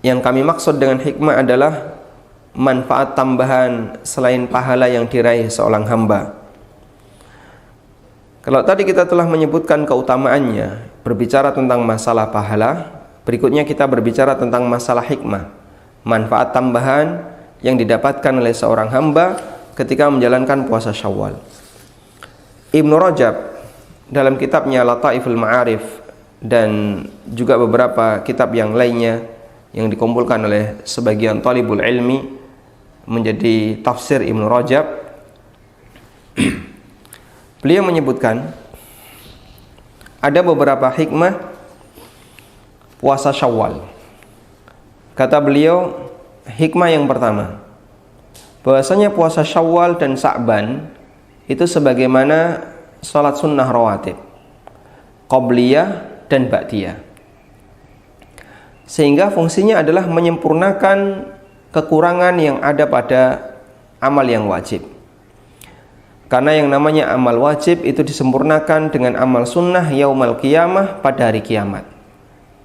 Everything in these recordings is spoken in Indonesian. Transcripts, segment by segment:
Yang kami maksud dengan hikmah adalah manfaat tambahan selain pahala yang diraih seorang hamba. Kalau tadi kita telah menyebutkan keutamaannya, berbicara tentang masalah pahala, berikutnya kita berbicara tentang masalah hikmah, manfaat tambahan yang didapatkan oleh seorang hamba ketika menjalankan puasa Syawal. Ibnu Rajab dalam kitabnya Lataiful Ma'arif dan juga beberapa kitab yang lainnya yang dikumpulkan oleh sebagian talibul ilmi menjadi tafsir Ibnu Rajab, beliau menyebutkan ada beberapa hikmah puasa Syawal. Kata beliau, hikmah yang pertama, bahwasanya puasa Syawal dan Sa'ban itu sebagaimana salat sunnah rawatib, qabliyah dan ba'diyah. Sehingga fungsinya adalah menyempurnakan kekurangan yang ada pada amal yang wajib. Karena yang namanya amal wajib itu disempurnakan dengan amal sunnah yaumal qiyamah pada hari kiamat.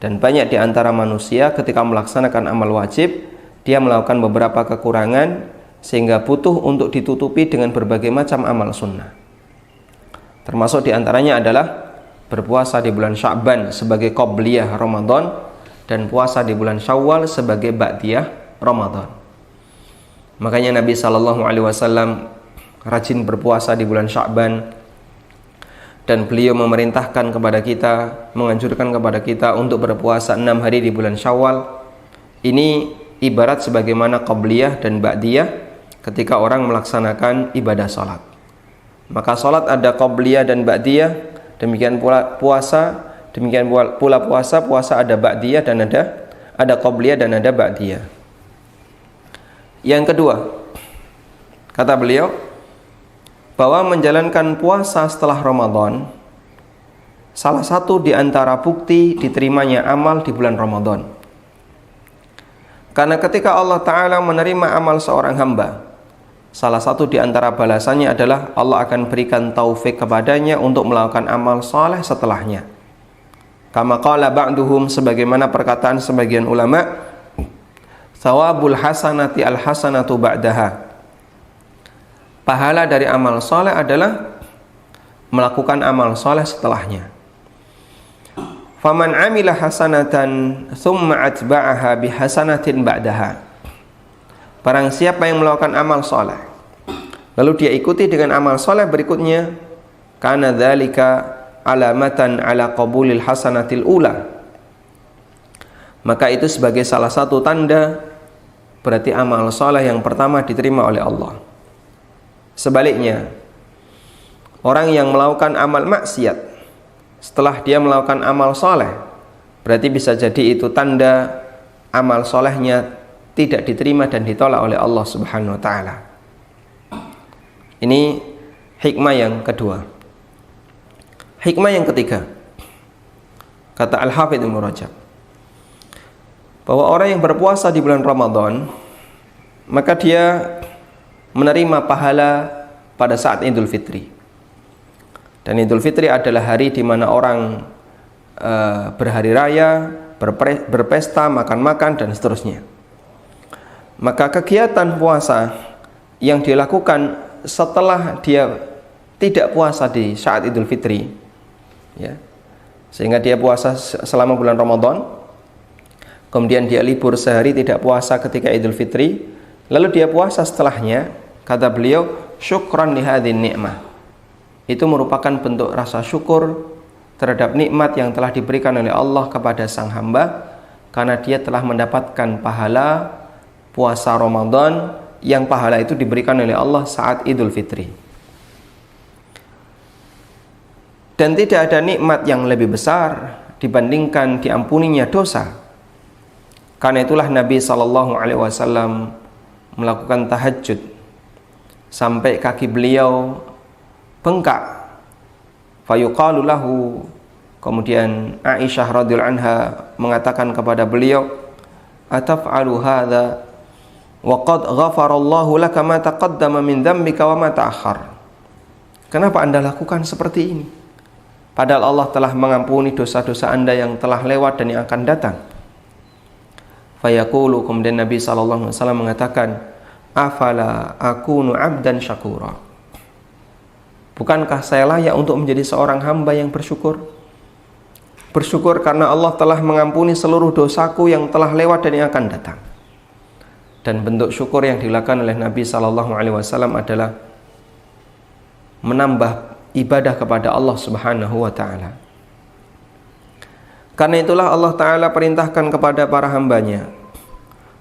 Dan banyak di antara manusia ketika melaksanakan amal wajib, dia melakukan beberapa kekurangan sehingga butuh untuk ditutupi dengan berbagai macam amal sunnah. Termasuk di antaranya adalah berpuasa di bulan Sya'ban sebagai qabliyah Ramadan dan puasa di bulan Syawal sebagai ba'diyah Ramadan. Makanya Nabi SAW rajin berpuasa di bulan Sya'ban, dan beliau memerintahkan kepada kita, menganjurkan kepada kita untuk berpuasa 6 hari di bulan Syawal. Ini ibarat sebagaimana qabliyah dan ba'diyah ketika orang melaksanakan ibadah salat. Maka salat ada qabliyah dan ba'diyah, demikian pula puasa, demikian pula puasa ada ba'diyah dan ada qabliyah dan ada ba'diyah. Yang kedua, kata beliau, bahwa menjalankan puasa setelah Ramadan salah satu di antara bukti diterimanya amal di bulan Ramadan. Karena ketika Allah Ta'ala menerima amal seorang hamba, salah satu di antara balasannya adalah Allah akan berikan taufik kepadanya untuk melakukan amal saleh setelahnya. Kama qala ba'duhum, sebagaimana perkataan sebagian ulama, thawabul hasanati al hasanatu ba'daha. Pahala dari amal soleh adalah melakukan amal soleh setelahnya. Faman amila hasanatan thumma atba'aha bihasanatin ba'daha. Barang siapa yang melakukan amal soleh lalu dia ikuti dengan amal soleh berikutnya, kana dzalika alamatan ala qabulil hasanatil ula. Maka itu sebagai salah satu tanda berarti amal soleh yang pertama diterima oleh Allah. Sebaliknya, orang yang melakukan amal maksiat setelah dia melakukan amal soleh, berarti bisa jadi itu tanda amal solehnya tidak diterima dan ditolak oleh Allah Subhanahu wa Ta'ala. Ini hikmah yang kedua. Hikmah yang ketiga, kata Al-Hafidz Ibnu Rajab, bahwa orang yang berpuasa di bulan Ramadan, maka dia menerima pahala pada saat Idul Fitri. Dan Idul Fitri adalah hari di mana orang berhari raya, berpesta, makan-makan dan seterusnya. Maka kegiatan puasa yang dilakukan setelah dia tidak puasa di saat Idul Fitri, ya, sehingga dia puasa selama bulan Ramadan, kemudian dia libur sehari tidak puasa ketika Idul Fitri, lalu dia puasa setelahnya, kata beliau, syukran li hadhin ni'mah. Itu merupakan bentuk rasa syukur terhadap nikmat yang telah diberikan oleh Allah kepada sang hamba, karena dia telah mendapatkan pahala puasa Ramadan yang pahala itu diberikan oleh Allah saat Idul Fitri. Dan tidak ada nikmat yang lebih besar dibandingkan diampuninya dosa. Karena itulah Nabi SAW melakukan tahajud sampai kaki beliau bengkak. Fayuqalu lahu, kemudian Aisyah radhiyallahu anha mengatakan kepada beliau, ataf'alu hadza wa qad ghafarallahu laka ma taqaddama min dzambika wa ma ta'akhkhar. Kenapa Anda lakukan seperti ini? Padahal Allah telah mengampuni dosa-dosa Anda yang telah lewat dan yang akan datang. Fayaqulu, kemudian Nabi sallallahu alaihi wasallam mengatakan, afala akunu abdan syakura. Bukankah saya layak untuk menjadi seorang hamba yang bersyukur? Bersyukur karena Allah telah mengampuni seluruh dosaku yang telah lewat dan yang akan datang. Dan bentuk syukur yang dilakukan oleh Nabi sallallahu alaihi wasallam adalah menambah ibadah kepada Allah Subhanahu wa taala. Karena itulah Allah taala perintahkan kepada para hambanya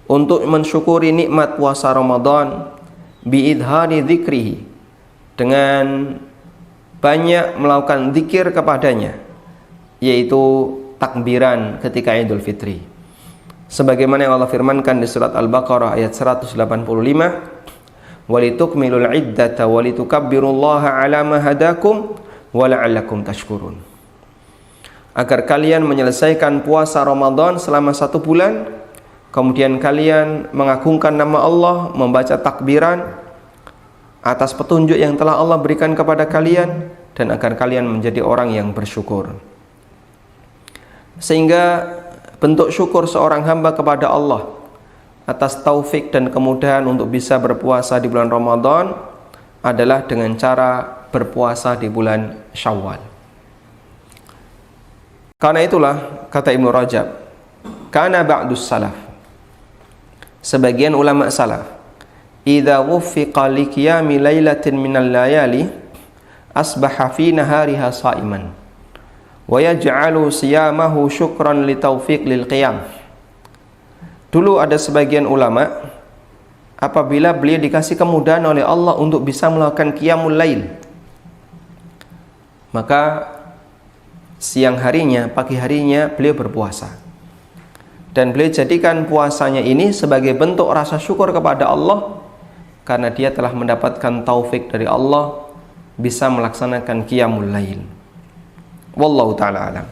untuk mensyukuri nikmat puasa Ramadan biidhari dzikrihi, dengan banyak melakukan zikir kepadanya, yaitu takbiran ketika Idul Fitri. Sebagaimana yang Allah firmankan di surat Al-Baqarah ayat 185, walitukmilul iddata walitukabbirullaha ala ma hadakum wa la'allakum tashkurun. Agar kalian menyelesaikan puasa Ramadan selama 1 bulan, kemudian kalian mengagungkan nama Allah, membaca takbiran atas petunjuk yang telah Allah berikan kepada kalian, dan agar kalian menjadi orang yang bersyukur. Sehingga bentuk syukur seorang hamba kepada Allah atas taufik dan kemudahan untuk bisa berpuasa di bulan Ramadan adalah dengan cara berpuasa di bulan Syawal. Karena itulah kata Ibnu Rajab, kana ba'dus salaf, sebagian ulama salaf, idza wuffiqa li qiyami lailatin minal layali asbaha fi nahariha sha'iman wa yaj'alu siyamahu syukran li taufiq lil qiyam. Dulu ada sebagian ulama, apabila beliau dikasih kemudahan oleh Allah untuk bisa melakukan qiyamul lail, maka siang harinya, pagi harinya beliau berpuasa. Dan beliau jadikan puasanya ini sebagai bentuk rasa syukur kepada Allah, karena dia telah mendapatkan taufik dari Allah bisa melaksanakan qiyamul lail. Wallahu ta'ala alam.